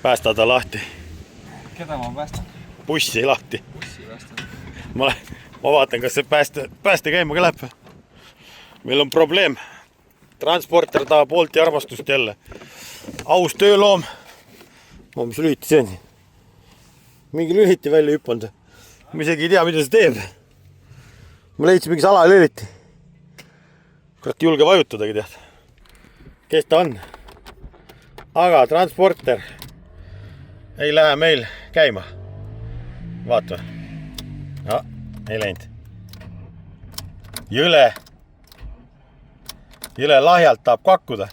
Päästa ta lahti. Keda ma päästan? Bussi lahti. Bussi päästan. Ma vaatan, kas see pääste käima ka läheb. Meil on probleem. Transporter tahab Bolti armastust jälle. Aus tööloom. Mis lüliti see on? Mingi lüliti välja hüppanud. Ma isegi ei tea, mida see teeb. Ma leidsin mingi salalüliti. Kurat julge vajutadagi tead. Kes ta on? Aga transporter ei lähe meil käima. Vaata. No, ei läinud. Jõle lahjalt tahab kakkuda.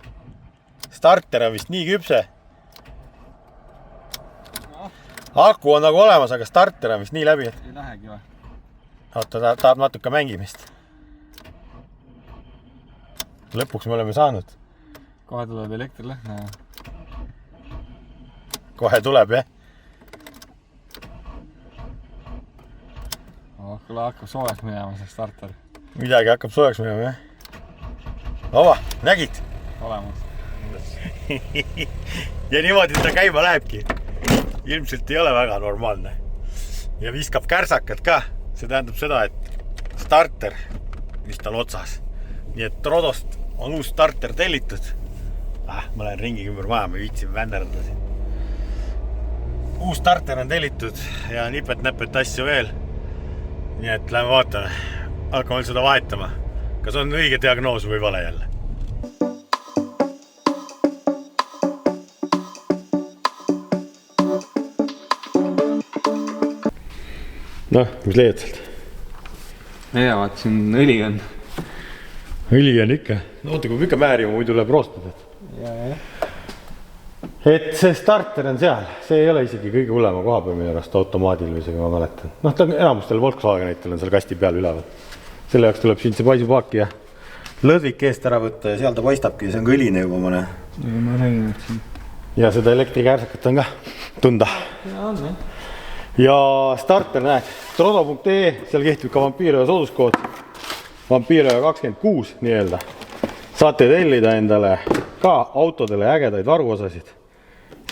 Starter on vist nii küpse. Aku on nagu olemas, aga starter on vist nii läbi. Ei lähegi või? Oota, tahab natuke mängimist. Lõpuks me oleme saanud. Kohe tuleb elektrilõhna. Kohe tuleb, jah? Hakkab soojaks minema see starter. Midagi hakkab soojaks minema, jah? Ova, nägid? Olemas. Ja niimoodi ta käima lähebki. Ilmselt ei ole väga normaalne. Ja viskab kärsakad ka. See tähendab seda, et starter vist on otsas. Nii et Trodost on uus starter tellitud. Ma lähen ringi ümber maja, ma viitsin vänderdada siin. Uus starter on tellitud ja nipet-näpet asju veel. Nii et lähme vaatame. Hakkame seda vahetama. Kas on õige diagnoos või vale jälle? Noh, mis leiad sealt? Meie vaatasin õli on. Õli on ikka. Oota, kui pika määri muidu läheb roostad. Et see starter on seal. See ei ole isegi kõige hullema koha peal minu rast automaadil või isegi ma mäletan. Noh, ta enamustel Volkswagenitel on seal kasti peal üleval. Selle jaoks tuleb siin see paisupaak ja lõdvik eest ära võtta ja seal ta paistabki. See on ka õline juba mõne. Ma räägin, et siin. Ja seda elektrikäärsakat on ka tunda. Ja on, jah. Ja starter näed, trodo.ee, seal kehtib ka Vampiiröö sooduskood, Vampiiröö 26 nii-öelda. Saate tellida endale ka autodele ägedaid varuosasid.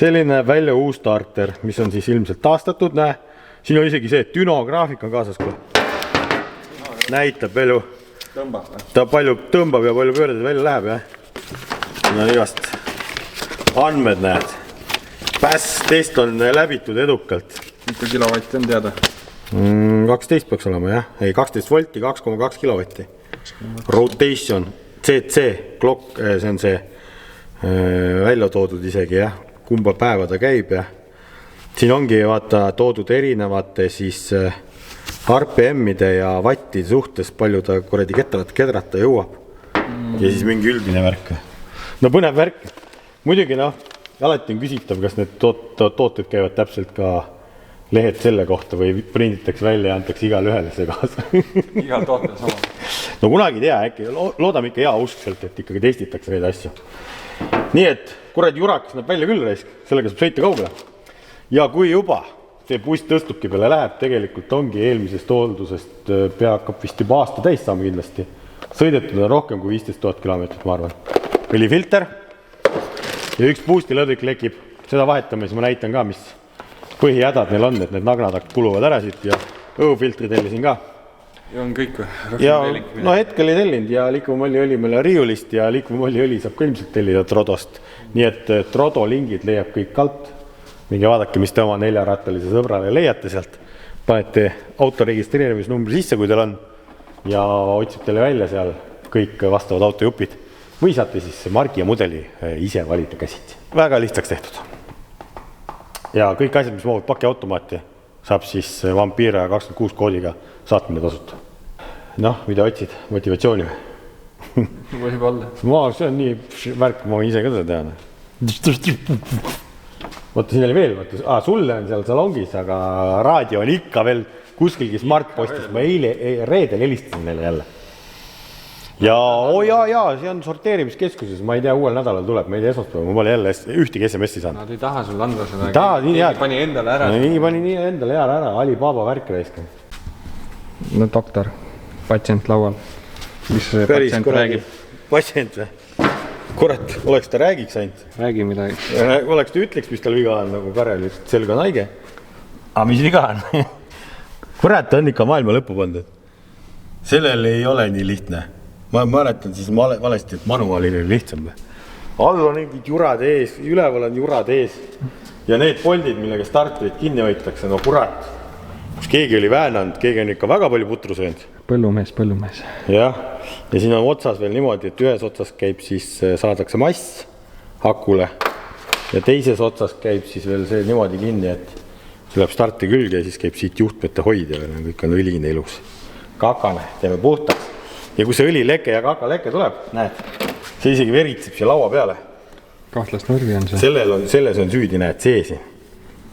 Selline välja uus starter, mis on siis ilmselt taastatud, näe. Siin on isegi see, et dünograafik on kaasas. Näitab palju, ta palju tõmbab ja palju pöörded välja läheb, jah. No igast andmed näed. Päss test on läbitud edukalt. Mitu kilovatti on teada? 12 peaks olema, jah. Ei, 12 volti, 2,2 kilovatti. Rotation, CC, klokk, see on see välja toodud isegi, jah. Kumba päeva ta käib, jah. Siin ongi vaata toodud erinevate siis RPM-ide ja vattide suhtes, palju ta kuradi kedrata jõuab. Ja siis mingi üldine värk. No põnev värk. Muidugi, noh, alati on küsitav, kas need tooted käivad täpselt ka lehed selle kohta või prinditakse välja ja antakse igal ühele see kaasa. Igal tootel sama. No kunagi tea, äkki loodame ikka hea uskselt, et ikkagi testitakse neid asju. Nii et kuradi jurakas näeb välja küll raisk, sellega saab sõita kaugele. Ja kui juba see buss tõstubki peale läheb, tegelikult ongi eelmisest hooldusest pea hakkab vist juba aasta täis saama kindlasti. Sõidetud on rohkem kui 15 000 kilomeetrit, ma arvan. Õlifilter ja üks boosti lõdvik lekib. Seda vahetame, siis ma näitan ka, mis põhihädad neil on, et need nagnad kuluvad ära siit ja õhufiltri tellisin ka. Ja on kõik või? Ja no hetkel ei tellinud ja liikuvamolliõli meile riiulist ja liikuvamolliõli saab ka ilmselt tellida Trodost. Nii et Trodo lingid leiab kõik alt. Minge vaadake, mis te oma 4-rattalise sõbrale leiate sealt. Panete auto registreerimisnumbri sisse, kui teil on ja otsib teile välja seal kõik vastavad autojupid. Või saate siis margi ja mudeli ise valida käsiti. Väga lihtsaks tehtud. Ja kõik asjad, mis mahuvad pakiautomaati, saab siis Vampiiröö 26 koodiga saatmine tasuta. Noh, mida otsid? Motivatsiooni või? Võib olla. See on nii värk, ma ise ka seda tean. Võtta siin oli veel, sulle on seal salongis, aga raadio on ikka veel kuskilgi smartpostis. Ma reedel helistasin neile jälle. Ja see on sorteerimiskeskuses, ma ei tea, uuel nädalal tuleb, ma ei tea esmaspäev, ma pole jälle ühtegi SMS-i saanud. Nad ei taha sul anda seda, nii pani endale ära. Nii pani nii endale ära, Alibaba värk raiska. No doktor, patsient laual. Mis see patsient räägib? Patsient või? Kurat, oleks ta räägiks ainult. Räägi midagi. Oleks ta ütleks, mis tal viga on, nagu Karel, et selg on haige. Aga mis viga on? Kurat, on ikka maailma lõppu pandud. Sellel ei ole nii lihtne. Ma mäletan siis valesti, et manuaalil oli lihtsam. All on mingid jurad ees, üleval on jurad ees. Ja need poldid, millega starterid kinni hoitakse, no kurat. Kus keegi oli väänanud, keegi on ikka väga palju putru söönud. Põllumees. Jah, ja siin on otsas veel niimoodi, et ühes otsas käib siis, saadakse mass hakule ja teises otsas käib siis veel see niimoodi kinni, et tuleb starti külge ja siis käib siit juhtmete hoidja veel, kõik on õline ilus. Kakane, teeme puhtaks. Ja kui see õlileke ja kakaleke tuleb, näed, see isegi veritseb siia laua peale. Kahtlast nurgi on see. Selles on süüdi, näed, seesi.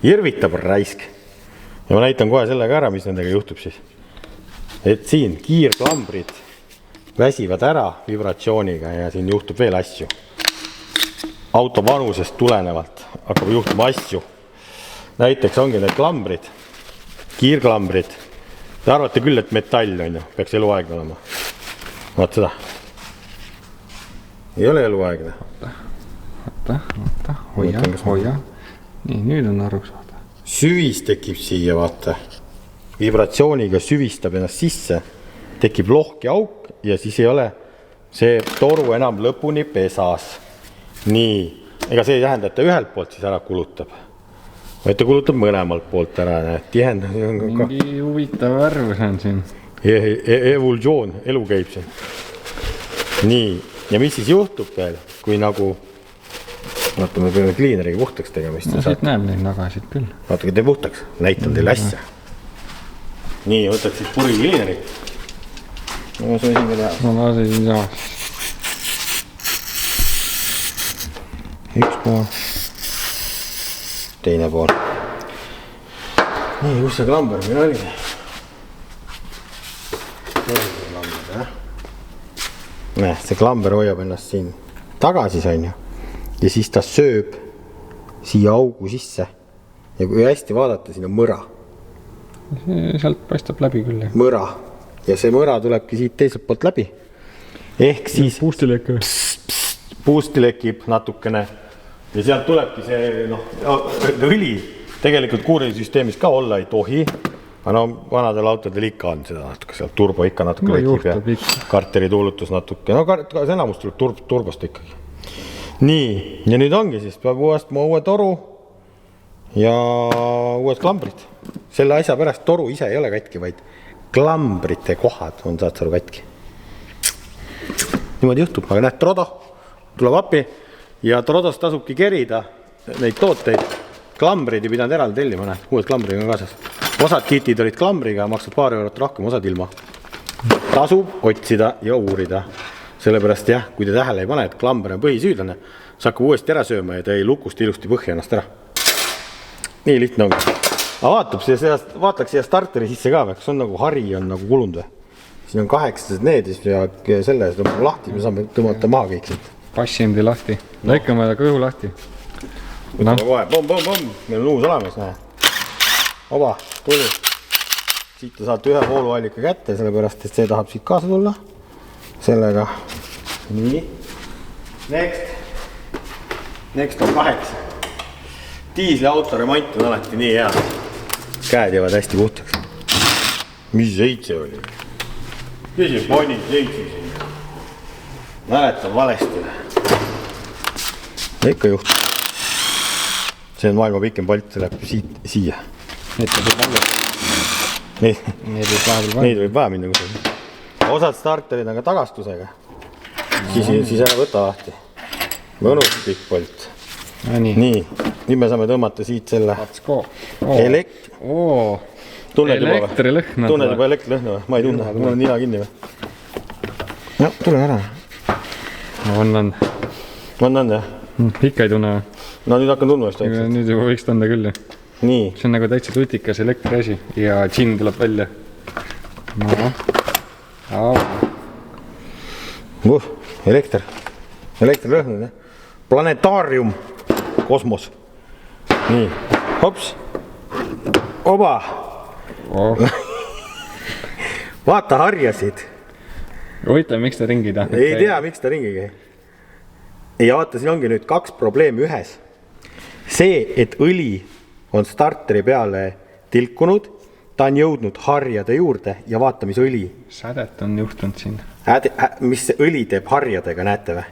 Irvitab raisk. Ja ma näitan kohe sellega ära, mis nendega juhtub siis. Et siin kiirklambrid väsivad ära vibratsiooniga ja siin juhtub veel asju. Auto vanusest tulenevalt hakkab juhtuma asju. Näiteks ongi need klambrid, kiirklambrid. Te arvate küll, et metall on ju, peaks eluaegne olema. Vaat seda. Ei ole eluaegne. Oota, hoia. Nii, nüüd on aru saada. Süvis tekib siia, vaata. Vibratsiooniga süvistab ennast sisse, tekib lohki auk ja siis ei ole see toru enam lõpuni pesas. Nii, ega see ei tähenda, et ta ühelt poolt siis ära kulutab. Vaid ta kulutab mõlemalt poolt ära. Mingi huvitav värv on siin. Evolutsioon, elu käib siin. Nii, ja mis siis juhtub veel, kui nagu vaata, me peame kliineriga puhtaks tegema. No siit näeb neid nagasid küll. Vaata, tee puhtaks, näitan teile asja. Nii, võtad siis puri kliinerit. Ma lasen siin teha. Ma lasen siin teha. Üks pool. Teine pool. Nii, kus see klamber meil oli? See klamber hoiab ennast siin tagasi, on ju. Ja siis ta sööb siia augu sisse. Ja kui hästi vaadata, siin on mõra. Sealt paistab läbi küll. Mõra. Ja see mõra tulebki siit teiselt poolt läbi. Ehk siis puusti lekib natukene. Ja sealt tulebki see õli. Tegelikult kuurisüsteemis ka olla ei tohi. Aga vanadel autodel ikka on seda natuke. Sealt turbo ikka natuke lekib ja karteri tuulutus natuke. See enamus tuleb turbost ikkagi. Nii, ja nüüd ongi siis. Peab uue toru ja uued klambrid. Selle asja pärast toru ise ei ole katki, vaid klambrite kohad on saad saru katki. Niimoodi juhtub, aga näed, Trodo tuleb appi ja Trodost tasubki kerida neid tooteid. Klambrid ei pidanud eraldi tellima, näed, uued klambriga on kaasas. Osad kitid olid klambriga, maksad paar eurot rohkem, osad ilma. Tasub otsida ja uurida. Sellepärast jah, kui te tähele ei pane, et klamber on põhisüüdlane, sa hakkab uuesti ära sööma ja ta ei lukust ilusti põhja ennast ära. Nii lihtne ongi. Aga vaataks siia starteri sisse ka, kas on nagu hari on nagu kulund või? Siin on 8 need ja selle tõmbab lahti, me saame tõmmata maha kõik siit. Passiendi lahti. Lõikame kõhu lahti. Võtame kohe, pomm. Meil on uus olemas, näe. Oba, tuli. Siit te saate ühe vooluallika kätte, sellepärast, et see tahab siit kaasa tulla. Sellega. Nii. Next on 8. Diisli auto remont on alati nii hea. Käed jäävad hästi puhtaks. Mis 7 oli? Kesi panin 7 siin. Mäletan valesti. Ikka juhtub. See on maailma pikem palt, see läheb siit siia. Neid võib vaja minna kusagil. Osad starterid on ka tagastusega. Siis ära võta lahti. Mõnus pikk polt. Nii. Nüüd me saame tõmmata siit selle elektrilõhna. Tunned juba elektrilõhna või? Ma ei tunne, aga mul on nina kinni või? No, tule ära. On. On, jah? Ikka ei tunne või? No nüüd hakkan tundma just. Nüüd juba võiks tunda küll. Nii. See on nagu täitsa tutikas elektri asi ja džinn tuleb välja. Elektrilõhn, planetaarium, kosmos. Nii, hops, oba. Vaata harjasid. Huvitav, miks ta ringi tahab? Ei tea, miks ta ringi käi. ja vaata, siin ongi nüüd 2 probleemi ühes. See, et õli on starteri peale tilkunud, ta on jõudnud harjade juurde ja vaata, mis õli. Sädet on juhtunud siin. Mis see õli teeb harjadega, näete või?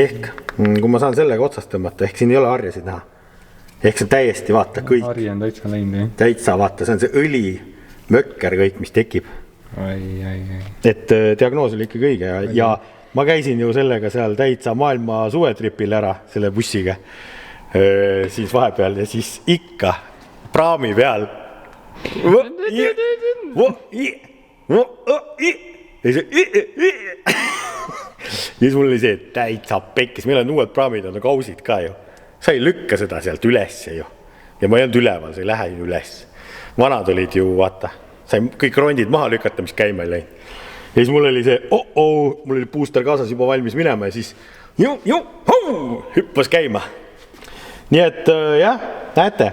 Ehk, kui ma saan sellega otsast tõmmata, ehk siin ei ole harjasid näha. Ehk see täiesti, vaata, kõik. Harji on täitsa läinud, jah. Täitsa, vaata, see on see õli mökker kõik, mis tekib. Ai. Et diagnoos oli ikka kõige ja ma käisin ju sellega seal täitsa maailma suvetripil ära selle bussiga siis vahepeal ja siis ikka praami peal ja siis mul oli see täitsa pekkis, meil on uued praamid, on kausid ka ju. Sa ei lükka seda sealt üles ju. Ja ma ei olnud üleval, sa ei lähe ju üles. Vanad olid ju, vaata, sai kõik rondid maha lükata, mis käima ei läinud. Ja siis mul oli see, mul oli booster kaasas juba valmis minema ja siis hüppas käima. Nii et jah, näete,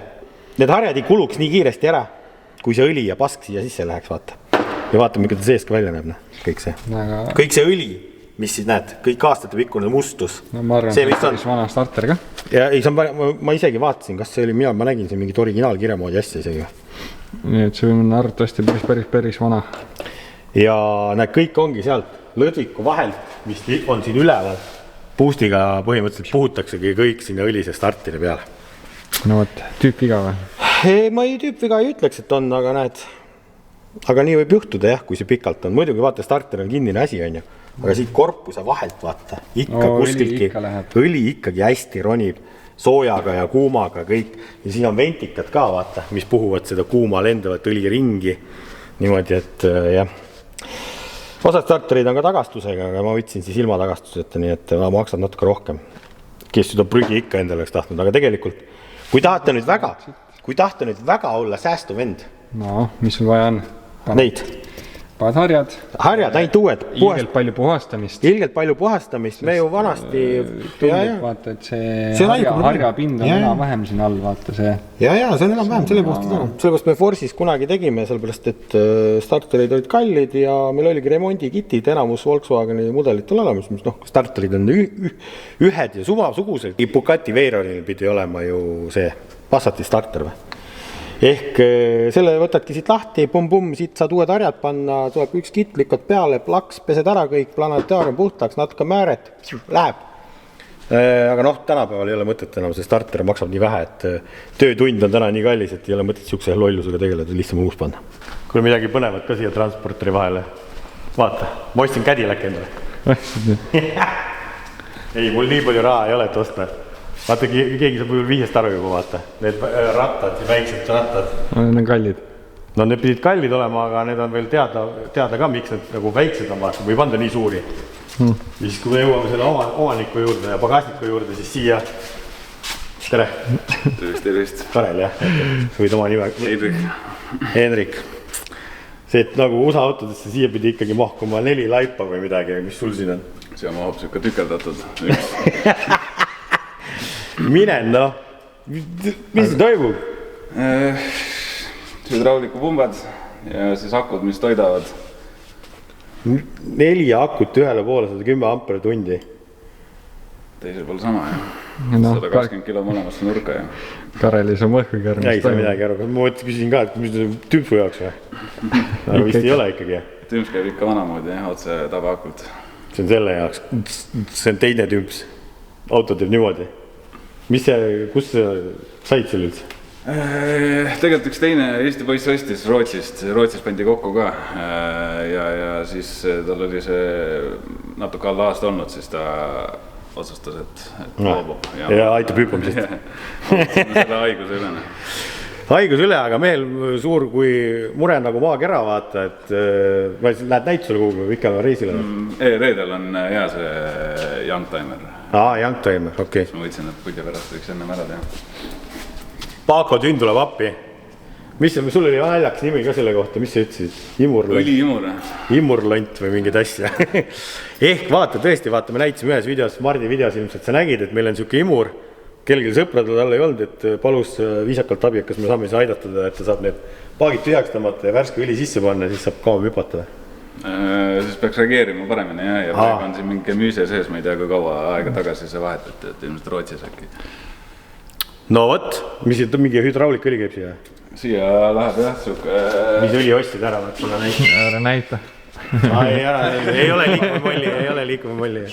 need harjad ei kuluks nii kiiresti ära, kui see õli ja pask siia sisse läheks, vaata. Ja vaata, mikä ta seest ka välja näeb, kõik see. Kõik see õli, mis siis näed, kõik aastate pikkune mustus. No ma arvan, see on vana starter ka. Ja ei, ma isegi vaatasin, kas see oli, ma nägin siin mingit originaalkirja moodi asja isegi. Nii et see on arvatavasti päris vana. Ja näed, kõik ongi sealt lõdviku vahelt, mis on siin üleval. Boostiga põhimõtteliselt puhutaksegi kõik sinna õlise startile peale. No võt, tüüpviga või? Ma ei tüüpviga ei ütleks, et on, aga näed, aga nii võib juhtuda jah, kui see pikalt on. Muidugi vaata, starter on kinnine asi, on ju. Aga siit korpuse vahelt vaata, ikka kuskilgi õli ikkagi hästi ronib soojaga ja kuumaga kõik. Ja siin on ventikad ka vaata, mis puhuvad seda kuuma lendavat õli ringi. Niimoodi, et jah. Osad starterid on ka tagastusega, aga ma võtsin siis ilma tagastuseta, nii et ma maksan natuke rohkem. Kes seda prügi ikka endale oleks tahtnud, aga tegelikult, kui tahate nüüd väga olla säästu vend. No, mis sul vaja on? Neid. Paned harjad. Harjad, ainult uued. Ilgelt palju puhastamist. Ilgelt palju puhastamist. Me ju vanasti... Tundub, vaata, et see harjapind on enam-vähem siin all, vaata see. Ja, see on enam-vähem, selle poolest me Force'is kunagi tegime, sellepärast, et starterid olid kallid ja meil oligi remondikitid enamus Volkswageni mudelitel olemas, mis starterid on ühed ja sumasugused. Bugatti Veyronil pidi olema ju see Passati starter või? Ehk selle võtadki siit lahti, pum-pum, siit saad uued harjad panna, tuleb üks kitt, lükkad peale, plaks, pesed ära kõik, planetaarium puhtaks, natuke määret, läheb. Aga tänapäeval ei ole mõtet enam, see starter maksab nii vähe, et töötund on täna nii kallis, et ei ole mõtet siukse lollusega tegeleda, lihtsam uus panna. Kui midagi põnevat ka siia transporteri vahele, vaata, ma ostsin Cadillac endale. Ei, mul nii palju raha ei ole, et osta. Vaata, keegi saab võib vihjast aru juba, vaata. Need rattad, väiksed rattad. Need on kallid. No need pidid kallid olema, aga need on veel teada ka, miks need nagu väiksed on, vaata, või panda nii suuri. Ja siis, kui me jõuame selle omaniku juurde ja pagasniku juurde, siis siia... Tere! Tervist! Karel, jah. Sa võid oma nime... Henrik. See, et nagu USA autodesse siia pidi ikkagi mahkuma 4 laipa või midagi, mis sul siin on? See on mahab siuke tükeldatud. Minen, mis see toimub? Hüdraulikupumbad ja siis akud, mis toidavad. 4 akut ühele poole, 110 ampere tundi. Teisel pool sama, jah. 120 kilo mõlemasse nurka, jah. Karel ei saa mõhvi karmist. Ei saa midagi aru. Ma küsisin ka, et mis tümpsu jaoks või? Aga vist ei ole ikkagi. Tümps käib ikka vanamoodi, jah, otse tabakult. See on selle jaoks. See on teine tümps. Auto teeb niimoodi. Kus sa said selle üldse? Tegelikult üks teine Eesti poiss ostis Rootsist. Rootsis pandi kokku ka. Ja siis tal oli see natuke alla aasta olnud, siis ta otsustas, et loobub. Ja aitab hüppamisest. Selle haiguse ülene. Haigus üle, aga mehel suur kui mure nagu maakera vaata, et lähed näitusele kuhugi või ikka reisile? Reedel on hea see Youngtimer. Youngtimer, okei. Ma võtsin, et puidja pärast võiks ennem ära teha. Paako tünn tuleb appi. Sul oli naljaks nimi ka selle kohta, mis sa ütlesid? Imurlont. Õliimur. Imurlont või mingid asja. Ehk vaata, tõesti, vaata, me näitasime ühes videos, Mardi videos ilmselt sa nägid, et meil on siuke imur. Kellelgi sõpradel all ei olnud, et palus viisakalt abi, kas me saame siis aidatada, et ta saab need paagid tühjaks tõmmata ja värske õli sisse panna, siis saab kaua hüpata. siis peaks reageerima paremini ja praegu on siin mingi müüse sees, ma ei tea, kui kaua aega tagasi see vahetati, et ilmselt Rootsis äkki. No võt, mis mingi hüdraulikõli käib siia? Siia läheb jah, suke... Mis õli ostid ära, vaat seda näita. Ära näita. Ei ole liikuv molli.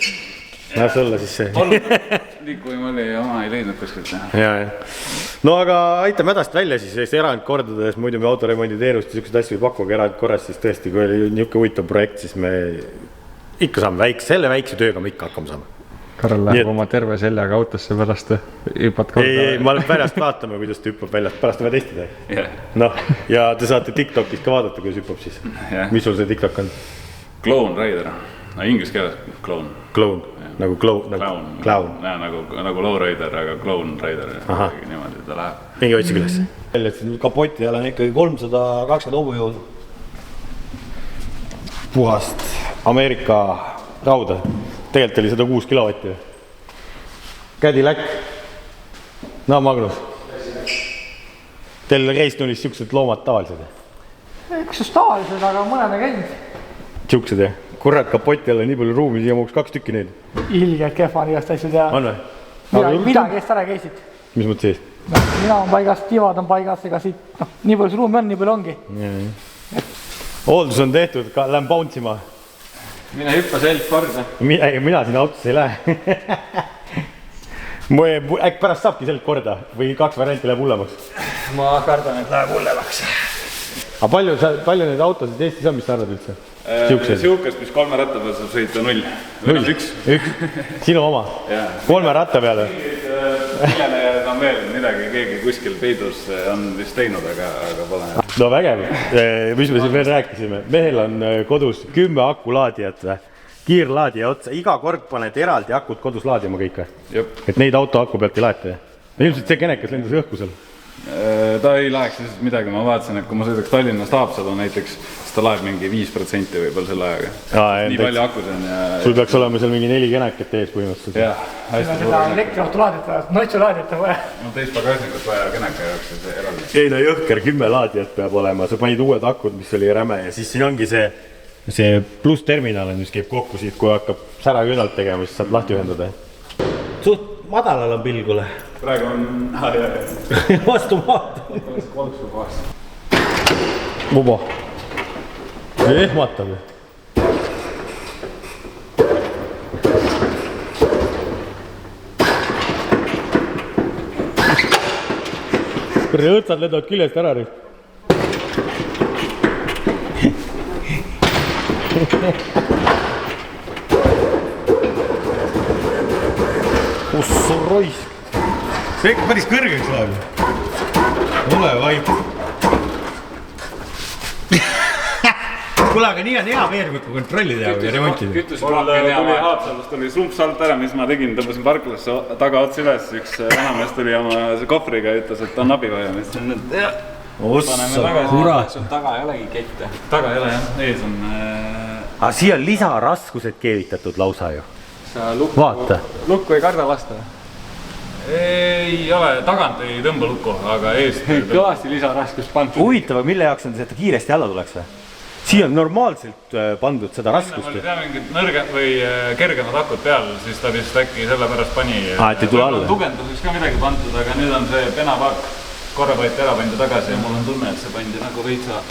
Läheb sulle siis see. Liikuv molli oma ei leidnud kuskilt. Ja. No aga aitame hädast välja siis erandkordades, muidu me autoremondi teenust ja sellised asju ei pakugi erandkorras, siis tõesti, kui oli niisugune huvitav projekt, siis me ikka saame selle väikse tööga me ikka hakkama saame. Karel läheb oma terve seljaga autosse pärast hüppad korda. Ei, ma pärast vaatame, kuidas ta hüppab väljast, pärast võime testida. Noh, ja te saate TikTokis ka vaadata, kuidas hüppab siis. Mis sul see TikTok on? Clown Rider. No inglis keeles clown. Clown, nagu clown. Nagu low rider, aga clown rider. Niimoodi ta läheb. Mingi otsige üles. Kapoti all on ikkagi 320 hobujõudu. Puhast Ameerika rauda. Tegelikult oli 106 kilovatti. Cadillac. No Magnus. Teil reis nulis siuksed loomad tavalised? Üks tavalised, aga mõnene käinud. Siuksed jah? Kurat, kapoti all on nii palju ruumi, siia muuks 2 tükki neid. Ilgelt kehva on igast asju teha. On või? Midagi eest ära käisid. Mis mõttes siis? Mina on paigas, tivad on paigas, ega siit nii palju ruumi on, nii palju ongi. Hooldus on tehtud, lähen bouncima. Mine hüppa selg korda. Mina sinna autosse ei lähe. Äkki pärast saabki selg korda või 2 varianti läheb hullemaks? Ma kardan, et läheb hullemaks. Aga palju neid autosid Eestis on, mis sa arvad üldse? Siukest, mis 3 ratta peal saab sõita 0. 1. Sinu oma? 3 ratta peale? Millenejad on veel midagi, keegi kuskil peidus on vist teinud, aga pole. No vägev, mis me siin veel rääkisime. Mehel on kodus 10 akulaadijat, kiirlaadija otsa. Iga kord paned eraldi akut kodus laadima kõike. Et neid auto aku pealt ei laeta. Ilmselt see kenekas lendas õhku seal. Ta ei läheks lihtsalt midagi, ma vaatasin, et kui ma sõidaks Tallinnast Haapsalu näiteks, siis ta läheb mingi 5% võib-olla selle ajaga. Nii palju akus on ja... Sul peaks olema seal mingi 4 keneket ees põhimõtteliselt. Jah, hästi suur. Seda elektriauto laadijat, notsu laadijat on vaja. No teist pagasnikut vaja keneka jaoks see eraldi. Ei no jõhker 10 laadijat peab olema, sa panid uued akud, mis oli räme ja siis siin ongi see pluss terminal, mis käib kokku siit, kui hakkab säraküünalt tegema, siis saab lahti ühendada. Suht madalal on pilgule. Praegu on... Vastu maad. Mubo. Ehmatab. Õtsad lendavad küljest ära nüüd. Ussu roisk. See ikka päris kõrgeks läheb. Ole vaip. Kuule, aga nii on hea veermiku kontrolli teha või remontida. Kütuspaaki Haapsalust tuli slumpsalt ära, mis ma tegin, tõmbasin parklasse taga otsa üles. Üks vanamees tuli oma kohvriga ja ütles, et on abi vaja. Ossa, kurat. Sul taga ei olegi kette. Taga ei ole jah, ees on... Aga siia on lisaraskused keevitatud lausa ju. Vaata. Lukku ei karda vasta. Ei ole, tagant ei tõmba lukku, aga eest... Kõvasti lisaraskus pandud. Huvitav, mille jaoks on see, et ta kiiresti alla tuleks või? Siia on normaalselt pandud seda raskust. Oli tea mingid nõrged või kergemad akud peal, siis ta vist äkki sellepärast pani... Et ei tule alla? Tugenduseks ka midagi pandud, aga nüüd on see penapaak korra võeti ära pandi tagasi ja mul on tunne, et see pandi nagu veitsa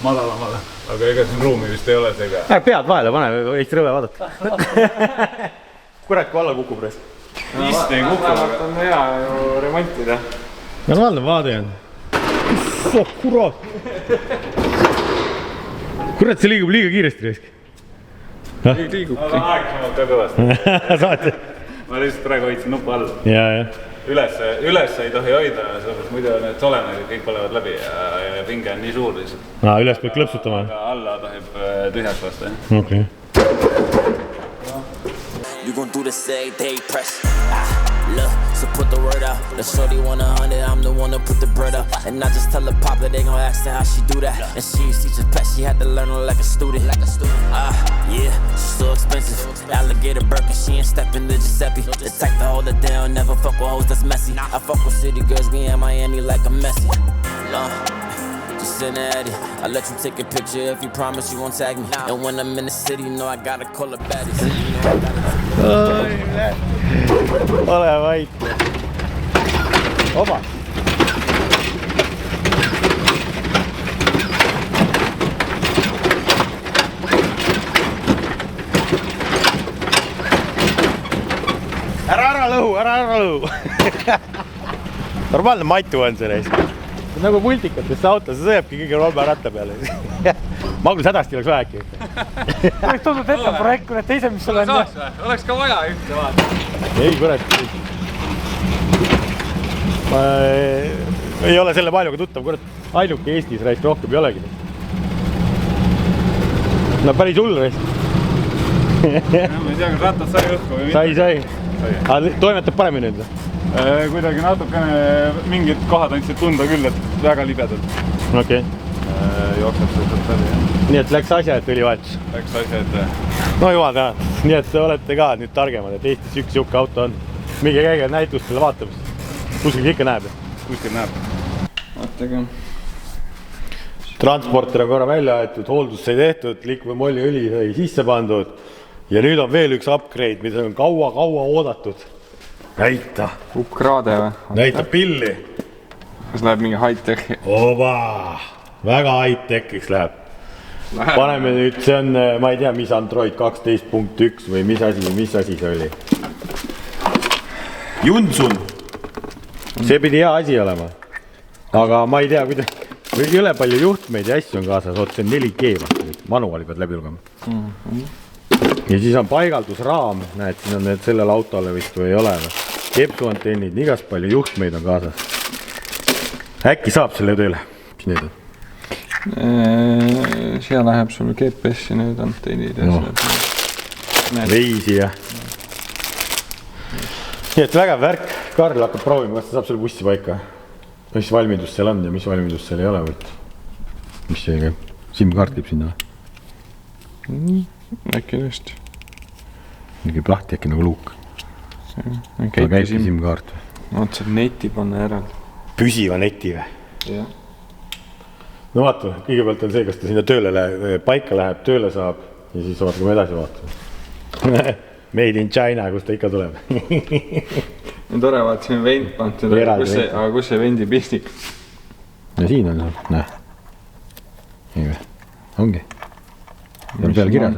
madalamale. Aga ega siin ruumi vist ei ole seega. Pead vahele pane, võiks rõve vaadata. Kurat, kui alla kukub reis. Vist ei kuku. Vähemalt on hea ju remontida. Normaalne vaade on. Issod, kurat. Kurat, see liigub liiga kiiresti reisk. Liigubki. Aegsamalt ka kõvasti. Saate? Ma lihtsalt praegu hoidsin nupu all. Jaa. Üles ei tohi hoida, sellepärast muidu need solenärid kõik põlevad läbi ja pinge on nii suur lihtsalt. Üles peab klõpsutama. Aga alla tohib tühjaks lasta. Okei. You gon' do this every day press. Look, so put the word out. The shorty want 100, I'm the one to put the bread up. And I just tell her pop that they gon' ask her how she do that. And she ain't teacher's pet, she had to learn her like a student. Yeah, she's so expensive. Alligator Birkin, she ain't stepping to Giuseppe. The type to hold her down, never fuck with hoes that's messy. I fuck with city girls, we in Miami like a Messi. just in the Eddie. I'll let you take a picture if you promise you won't tag me. And when I'm in the city, you know I gotta call a baddie. So you know I gotta... ole vait. Oba. Ära lõhu. Normaalne matu on see reis. Nagu multikatest autos, see sõjabki kõige rolba ratta peale. Magnus hädasti oleks vaja äkki. Oleks tundnud ette projekt, kui need teised, mis sul on. Oleks ka vaja ühte vaata. Ei, kurat. Ma ei ole selle maailmaga tuttav, kurat. Ainuke Eestis reis rohkem ei olegi. No päris hull reis. Ma ei tea, kas rattad sai õhku või mitte. Sai. Aga toimetab paremini nüüd? Kuidagi natukene mingid kohad andsid tunda küll, et väga libedalt. Okei. Jookseb sealt läbi. Nii et läks asja, et õlivahetus. Läks asja ette. No jumal täna. Nii et olete ka nüüd targemad, et Eestis üks siuke auto on. Mingi käige näitustele vaatamas. Kuskil ikka näeb. Kuskil näeb. Vaatagi. Transporter on korra välja aetud, hooldus sai tehtud, liikvemolli õli sai sisse pandud. Ja nüüd on veel üks upgrade, mida on kaua oodatud. Näita. Ukraade või? Näita pilli. Kas läheb mingi high-techi? Oba! Väga high-techiks läheb. Paneme nüüd, see on, ma ei tea, mis Android 12.1 või mis asi see oli. Junsun. See pidi hea asi olema. Aga ma ei tea, kuidas... Ei ole palju juhtmeid ja asju on kaasas. Oot, see on 4G vastu. Manuaali pead läbi lugema. Ja siis on paigaldusraam. Näed, siin on need sellel autole vist või ei ole. Kepsuantennid, igast palju juhtmeid on kaasas. Äkki saab selle tööle? Mis need on? Siia läheb sul GPS-i need antennid. Veisi ja. Nii et vägev värk. Karl hakkab proovima, kas ta saab selle bussi paika. Mis valmidus seal on ja mis valmidus seal ei ole. Mis see käib? SIM-kaart käib sinna? Äkki tõesti. Käib lahti äkki nagu luuk. Käib SIM-kaart. Saab neti panna järel. Püsiva neti või? Jah. No vaata, kõigepealt on see, kas ta sinna tööle paika läheb, tööle saab ja siis vaatame edasi vaatame. Made in China, kus ta ikka tuleb. No tore, vaat siin vend pant seda, aga kus see vendi pistik? Ja siin on, näe. Nii või? Ongi. See on peal kirjas.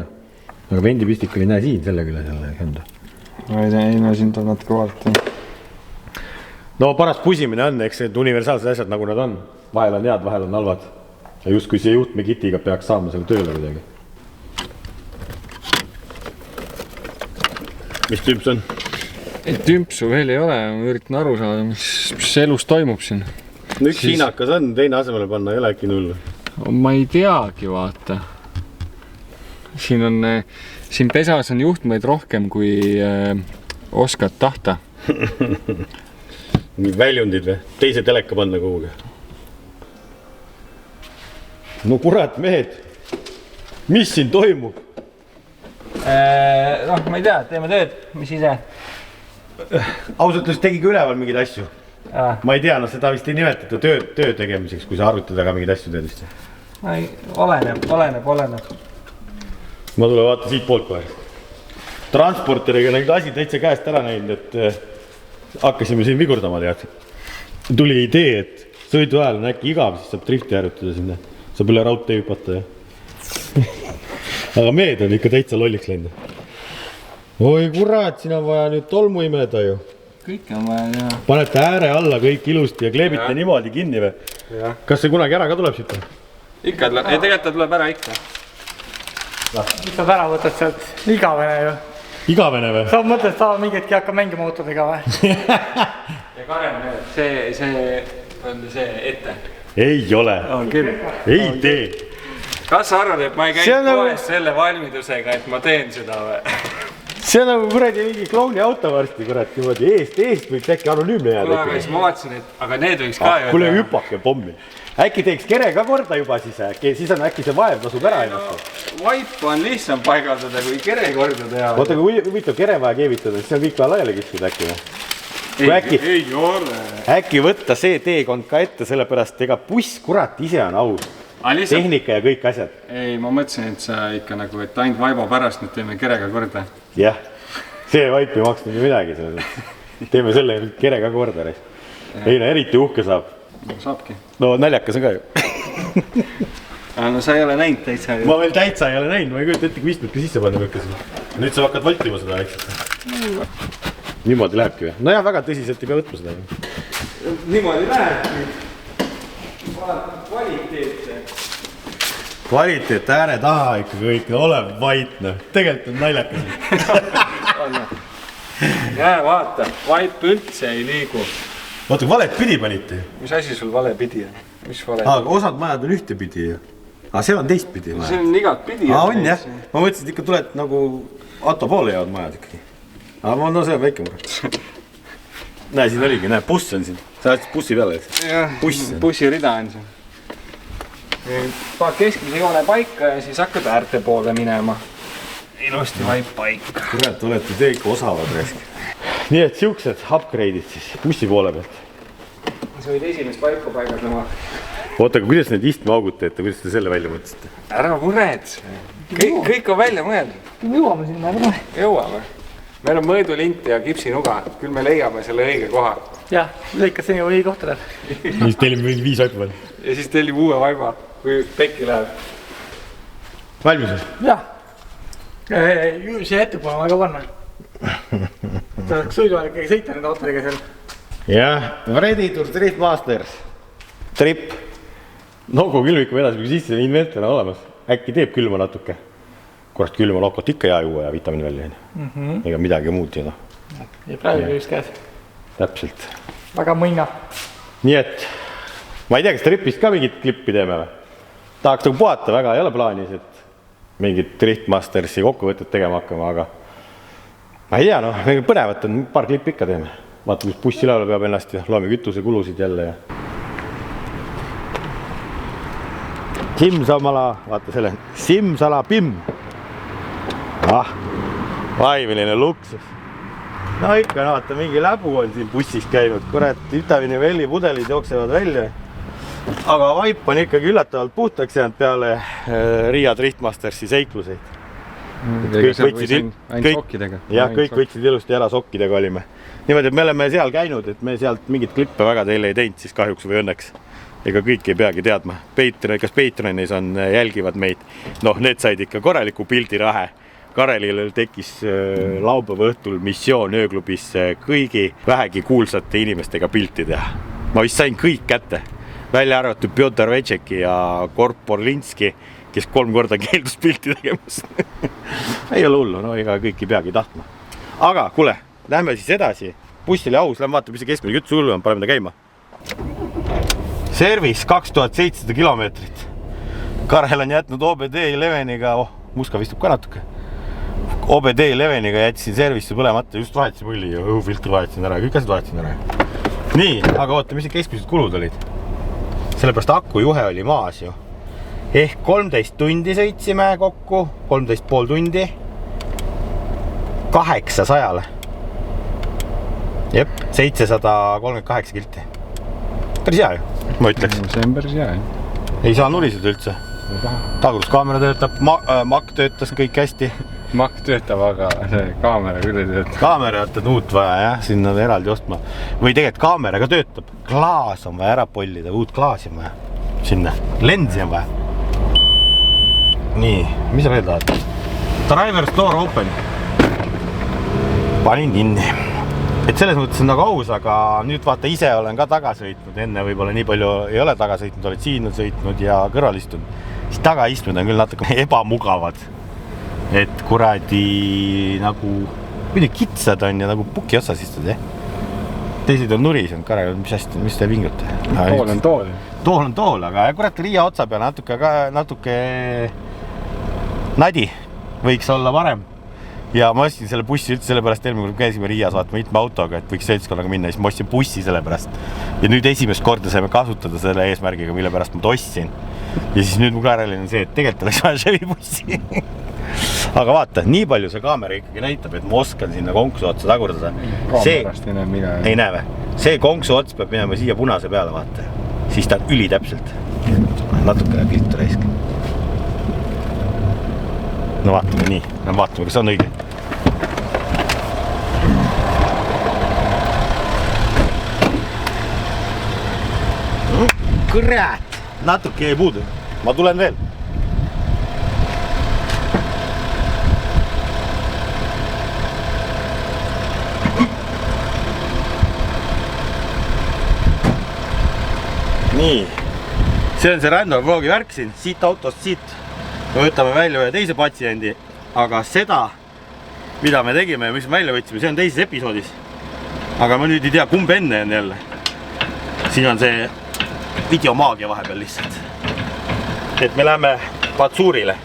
Aga vendi pistik oli näe siin, selle küle selle kända. Ei, no siin tuleb natuke vaadata. No paras pusimine on, eks need universaalsed asjad nagu nad on. Vahel on head, vahel on halvad. Ja just kui see juhtmekitiga peaks saama selle tööle kuidagi. Mis tüüp see on? Tümpsu veel ei ole, ma üritan aru saada, mis elus toimub siin. Üks hiinakas on, teine asemele panna ei ole äkki null. Ma ei teagi, vaata. Siin pesas on juhtmeid rohkem, kui oskad tahta. Väljundid või? Teise teleka panna kuhugi. No kurat, mehed. Mis siin toimub? Noh, ma ei tea, teeme tööd, mis ise? Ausalt ütles tegigi üleval mingeid asju. Ma ei tea, no seda vist ei nimetata töö tegemiseks, kui sa arvuti taga mingeid asju teed vist. Oleneb. Ma tule vaata siit poolt kohe. Transporteriga nägid asi täitsa käest ära näinud, et hakkasime siin vigurdama tead. Tuli idee, et sõidu ajal on äkki igav, siis saab drifti harjutada sinna. Saab üle raudtee hüpata ja. Aga mehed on ikka täitsa lolliks läinud. Oi kurat, siin on vaja nüüd tolmu imeda ju. Kõik on vaja teha. Panete ääre alla kõik ilusti ja kleebite niimoodi kinni või? Kas see kunagi ära ka tuleb siit? Ikka tuleb, ei tegelikult ta tuleb ära ikka. Mis sa ära võtad sealt igavene ju? Igavene või? Sa mõtled, et sa mingitki hakkab mängima autodega või? Ja Karen, see on see ette. Ei ole. Ei tee. Kas sa arvad, et ma ei käinud poes selle valmidusega, et ma teen seda või? See on nagu kuradi mingi klouni auto varsti, kurat, niimoodi eest võiks äkki anonüümne jääda. Kuule, aga siis ma vaatasin, et aga need võiks ka ju. Kuule hüpake pommi. Äkki teeks kere ka korda juba siis äkki, siis on äkki see vaev tasub ära ennast. Vaipu on lihtsam paigaldada, kui kere korda teha. Oota, kui huvitav kere vaja keevitada, siis on kõik vaja laiali kiskuda äkki või? äkki võtta see teekond ka ette, sellepärast ega buss kurat ise on aus. Tehnika ja kõik asjad. Ei, ma mõtlesin, et sa ikka nagu, et ainult vaiba pärast nüüd teeme kerega korda. Jah, see vaip ei maksnud ju midagi. Teeme selle kerega korda. Ei, no eriti uhke saab. No saabki. No naljakas on ka ju. No sa ei ole näinud täitsa. Ma veel täitsa ei ole näinud, ma ei kujuta ette, kui istmed ka sisse panna võkkes. Nüüd sa hakkad voltima seda väikselt. Niimoodi lähebki või? No jah, väga tõsiselt ei pea võtma seda. Niimoodi lähebki. Kvaliteetse. Kvaliteet ääre taha ikka kõik, no ole vait, noh. Tegelikult on naljakas. Jää, vaata, vaip üldse ei liigu. Vaata, valet pidi panite. Mis asi sul vale pidi on? Mis vale? Aga osad majad on ühte pidi. Aga see on teist pidi. See on igat pidi. On jah. Ma mõtlesin, et ikka tuled nagu auto poole jäävad majad ikkagi. Aga no see on väike mure. Näe, siin oligi, näe, buss on siin. Sa oled bussi peale, eks? Jah, bussi rida on siin. Paad keskmise joone paika ja siis hakkad äärte poole minema. Ilusti vaip paika. Kurat, olete te ikka osavad resk. Nii et siuksed upgrade'id siis bussi poole pealt. Sa võid esimest vaipa paigaldama. Oota, aga kuidas need istmeaugud teete, kuidas te selle välja mõtlesite? Ära mured. Kõik on välja mõeldud. Jõuame sinna, aga Jõuame. Meil on mõõdulint ja kipsinuga. Küll me leiame selle õige koha. jah, lõikas seni õige kohta läheb. Siis tellime mingi 5 vaipa peal. Ja siis tellime uue vaiba, kui pekki läheb. Valmis? Jah. See ettepoole on väga panna. Ta oleks sõiduajal ikkagi sõita nende autodega seal. Jah, Ready to Drift Masters. Trip. Nogu külmiku vedas kui sisse inventor on olemas. Äkki teeb külma natuke. Kurat külma lokot ikka hea juua ja vitamiin välja. Ega midagi muud ju. Ja praegu just käes. Täpselt. Väga mõina. Nii et, ma ei tea, kas tripist ka mingit klippi teeme või? Tahaks nagu puhata, väga ei ole plaanis, et mingit Drift Mastersi kokkuvõtet tegema hakkama, aga ma ei tea, noh, põnevat on, paar klippi ikka teeme. Vaata, kus bussi laulu peab ennast ja loeme kütuse kulusid jälle ja Simsamala, vaata selle Simsala Pim. Vaimeline luksus. No ikka, vaata, mingi läbu on siin bussis käinud. Kurat, vitamiini velli pudelid jooksevad välja. Aga vaip on ikkagi üllatavalt puhtaks jäänud peale Riia Drift Mastersi seikluseid. Kõik võtsid ilusti ära, sokkidega olime. Niimoodi, et me oleme seal käinud, et me sealt mingit klippe väga teile ei teinud, siis kahjuks või õnneks. Ega kõik ei peagi teadma. Kas Patreonis on, jälgivad meid. Noh, need said ikka korraliku pildirahe. Karelil tekkis laupäeva õhtul missioon ööklubis kõigi vähegi kuulsate inimestega pilti teha. Ma vist sain kõik kätte. Välja arvatud Piotr Vetšeki ja Korporlinski, kes 3 korda keeldus pilti tegemas. Ei ole hullu, no ega kõik ei peagi tahtma. Aga, kuule, lähme siis edasi. Buss oli aus, lähme vaata, mis see keskmine kütus hullu on, paneme ta käima. Service 2700 kilomeetrit. Karel on jätnud OBD11-iga, muska vistub ka natuke. OBD11-iga jätsin service'i põlemata, just vahetasin pulli ja õhufiltri vahetasin ära, kõik asjad vahetasin ära. Nii, aga oota, mis see keskmised kulud olid? Sellepärast aku juhe oli maas ju. Ehk 13 tundi sõitsime kokku, 13,5 tundi. 800-le. Jep, 738 kilti. Päris hea ju, ma ütleks. See on päris hea, Ei saa nuliseda üldse. Tagruskaamera töötab, Mac töötas kõik hästi. Mac töötab, aga see kaamera küll ei töötab. Kaamera on uut vaja, jah, sinna eraldi ostma. Või tegelikult kaamera ka töötab. Klaas on vaja ära pollida, uut klaasi on vaja. Sinna, lensi on vaja. Nii, mis sa veel tahad? Driver's door open. Panin kinni. Et selles mõttes on nagu aus, aga nüüd vaata ise olen ka taga sõitnud. Enne võib-olla nii palju ei ole taga sõitnud, oled siin sõitnud ja kõrval istunud. Siis taga istunud on küll natuke ebamugavad. Et kuradi nagu muidu kitsad on ja nagu puki otsas istud, Teised on nuris, on Karel, mis te vingute? Tool on tool. Tool on tool, aga kurat Riia otsa peal natuke nadi võiks olla varem. Ja ma ostsin selle bussi üldse sellepärast eelmine, kui käisime Riias vaatama mitme autoga, et võiks seltskonnaga minna, siis ma ostsin bussi sellepärast. Ja nüüd esimest korda saime kasutada selle eesmärgiga, mille pärast ma ostsin. Ja siis nüüd mu Karelil on see, et tegelikult oleks vaja Chevy bussi. aga vaata, nii palju see kaamera ikkagi näitab, et ma oskan sinna konksu otsa tagurdada. Kaamerast ei näe mina. Ei näe või? See konksu ots peab minema siia punase peale, vaata. Siis ta on ülitäpselt. Natukene piltu raisk. No vaatame nii. Vaatame, kas on õige. Kurat! Natuke ei puudu. Ma tulen veel. Nii, see on see random vlogi värk siin, siit autost siit. Me võtame välja ühe teise patsiendi, aga seda, mida me tegime ja mis me välja võtsime, see on teises episoodis. Aga ma nüüd ei tea, kumb enne on jälle. Siin on see videomaagia vahepeal lihtsalt. Et me läheme Patsuurile.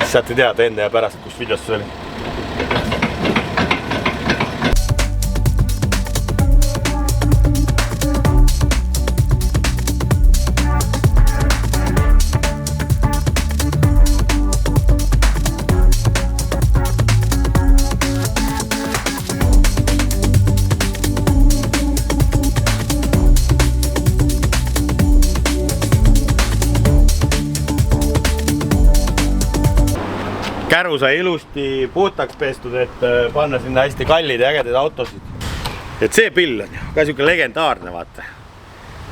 Saate teada enne ja pärast, kus videos see oli. Käru sai ilusti puhtaks pestud, et panna sinna hästi kallid ja ägedaid autosid. Et see pill on ju ka siuke legendaarne, vaata.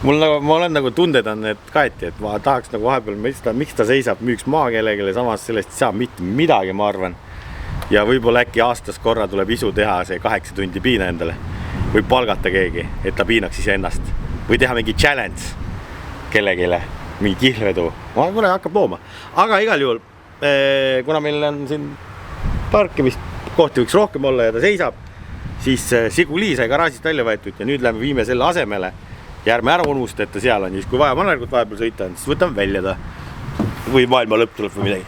Ma olen nagu tunded on need kaeti, et ma tahaks nagu vahepeal mõista, miks ta seisab, müüks maa kellegele, samas sellest ei saa mitte midagi, ma arvan. Ja võib-olla äkki aastas korra tuleb isu teha see 8 tundi piina endale. Või palgata keegi, et ta piinaks ise ennast. Või teha mingi challenge kellegile, mingi kihlvedu. Ma kuule hakkab looma. Aga igal juhul kuna meil on siin parkimist kohti võiks rohkem olla ja ta seisab, siis Siguli sai garaažist välja võetud ja nüüd lähme viime selle asemele ja ärme ära unusta, et ta seal on. Siis kui vaja Manergut vahepeal sõita on, siis võtame välja ta. Või maailma lõpp tuleb või midagi.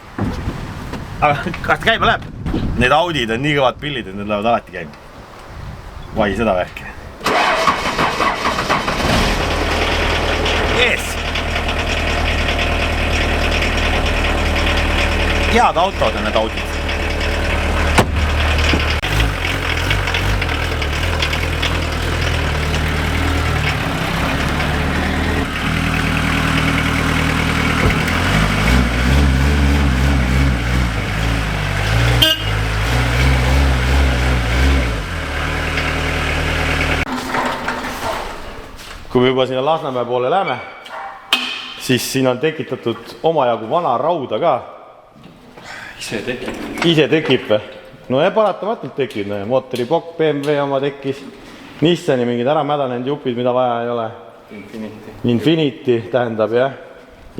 Aga kas ta käima läheb? Need Audid on nii kõvad pillid, et need lähevad alati käima. Vai seda värki. Yes! Head autod on need Audid. Kui me juba sinna Lasnamäe poole läheme, siis siin on tekitatud omajagu vana rauda ka. Ise tekib. No ja paratamatult tekib. Mootoriplokk, BMW oma tekkis. Nissani mingid ära mädanenud jupid, mida vaja ei ole. Infinity tähendab, jah.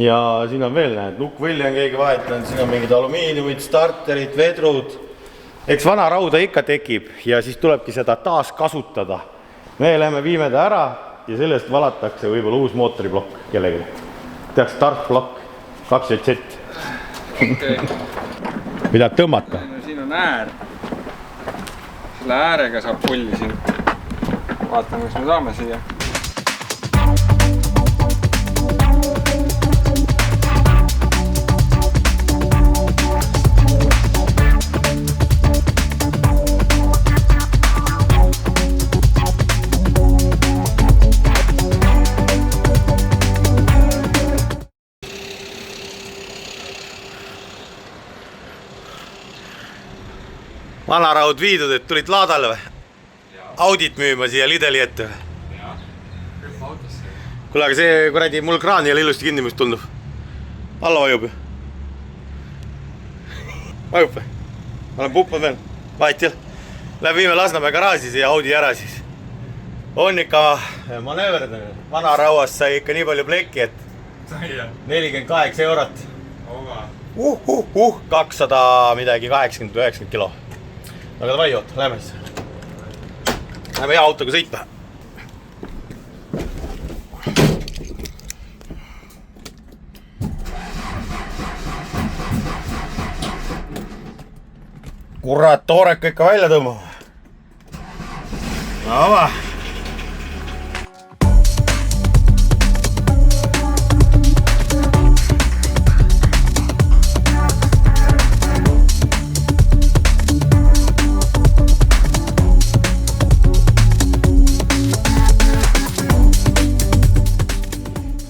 Ja siin on veel näed, lukkvõlli on keegi vahetanud. Siin on mingid alumiiniumid, starterid, vedrud. Eks vana rauda ikka tekib ja siis tulebki seda taas kasutada. Me läheme viime ta ära ja sellest valatakse võib-olla uus mootoriplokk kellegi. Tehaks startblokk 2Z. Mida tõmmata? Siin on äär. Selle äärega saab pulli siin. Vaatame, kas me saame siia. Vanaraud viidud, et tulid laadale või? Audit müüma siia Lideli ette või? Kuule, aga see kuradi mul kraan ei ole ilusti kinni, mis tundub. Alla vajub ju. Vajub või? Ma olen puppad veel. Vahet jah. Läheb viime Lasnamäe garaaži siia Audi ära siis. On ikka manööverdamine. Vanarauas sai ikka nii palju plekki, et 48 eurot. 200 midagi 80-90 kilo. Aga davai, oot, lähme siis. Lähme hea autoga sõitma. Kurat, tooreka ikka välja tõmbama. Ava.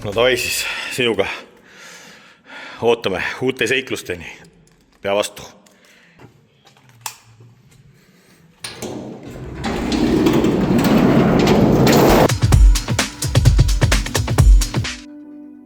no davai siis sinuga. Ootame uute seiklusteni. Pea vastu.